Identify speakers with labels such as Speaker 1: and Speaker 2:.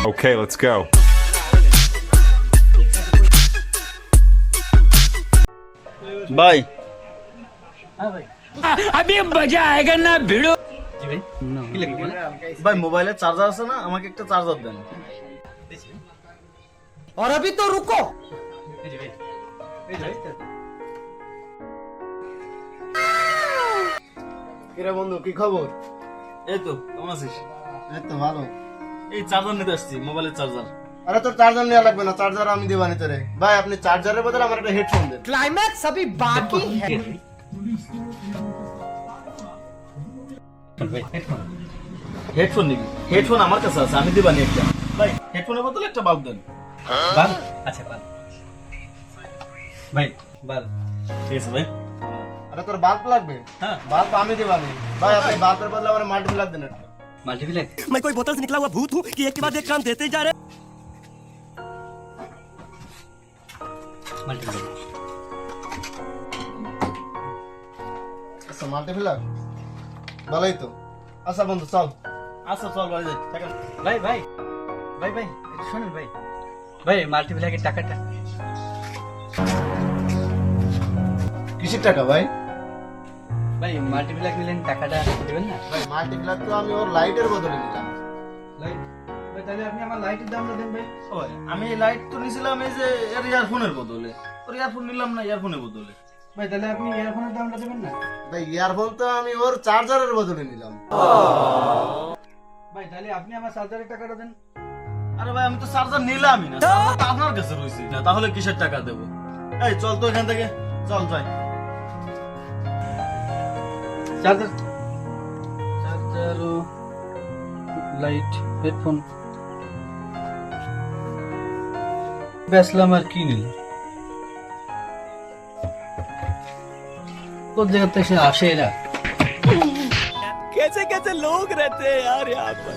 Speaker 1: Okay, let's go.
Speaker 2: ভাই
Speaker 3: अभी मजा आएगा ना भिड़ो।
Speaker 2: ভাই মোবাইলের চার্জার আছে না, আমাকে একটা চার্জার দেন।
Speaker 4: और अभी तो रुको।
Speaker 5: কিরে বন্ধু, কি খবর?
Speaker 2: এই তো, কেমন আছিস?
Speaker 5: এই তো ভালো।
Speaker 2: এই চার্জার নিতে আসছি, মোবাইলের চার্জার।
Speaker 5: আরে তোর চার্জার নেওয়া লাগবে না, চার্জার আমি দেবানি তোরে। ভাই আপনি চার্জারের বদলে আমার একটা হেডফোন দেন।
Speaker 4: क्लाइमैक्स अभी बाकी है।
Speaker 2: হেডফোন নিবি? হেডফোন আমার কাছে আছে, আমি দিবানি একটা। ভাই হেডফোনের বদলে একটা বাল্ব দেন।
Speaker 3: बाल अच्छा बाल भाई बाल
Speaker 2: ঠিক আছে ভাই।
Speaker 5: আরে তোর বাল্ব লাগবে?
Speaker 2: হ্যাঁ।
Speaker 5: বাল্ব আমি দেবানি। ভাই আপনি বাল্বের বদলে আমার মাল্টি প্লাগ দেন একটা।
Speaker 3: मल्टीप्लेक
Speaker 4: मैं कोई बोतल से निकला हुआ भूत हूँ कि एक के बाद एक काम देते ही जा रहे।
Speaker 3: मल्टीप्लेक
Speaker 5: আচ্ছা মাল্টি প্লাগ ভালোই তো। আচ্ছা বন্ধু চল।
Speaker 2: আচ্ছা চল বাড়ি যাই, থাকেন।
Speaker 3: भाई भाई भाई भाई শুনুন ভাই ভাই মাল্টিপ্লেকের টাকাটা
Speaker 5: কিসের টাকা ভাই?
Speaker 3: ভাই মাল্টিপ্লেক নিলেন টাকাটা দেবেন না
Speaker 5: ভাই মাল্টি প্লাগ তো আমি ওর লাইটের বদলে নিলাম।
Speaker 3: লাইট ভাই তাহলে আপনি আমার লাইটের দামটা দেন ভাই
Speaker 2: ওই, আমি এই লাইট তো নিছিলাম এই যে এর ইয়ারফোনের বদলে। ওর ইয়ারফোন নিলাম না, ইয়ারফোনের বদলে।
Speaker 3: ভাই তাহলে আপনি ইয়ারফোনের দামটা দেবেন না
Speaker 5: ভাই ইয়ারফোন তো আমি ওর চার্জারের বদলে নিলাম।
Speaker 3: ভাই তাহলে আপনি আমার চার্জারের টাকাটা দেন
Speaker 2: আরে ভাই আমি তো চার্জার নিলামই না, চার্জার তো আপনার কাছে রয়েছে না, তাহলে কিসের টাকা দেবো? এই চল তো এখান থেকে, চল যাই।
Speaker 3: চার্জার চার্জার ও লাইট হেডফোন বেসলাম আর কি নিল কোন জায়গা থেকে আসে এরা
Speaker 4: कैसे कैसे लोग रहते हैं यार यहाँ पर।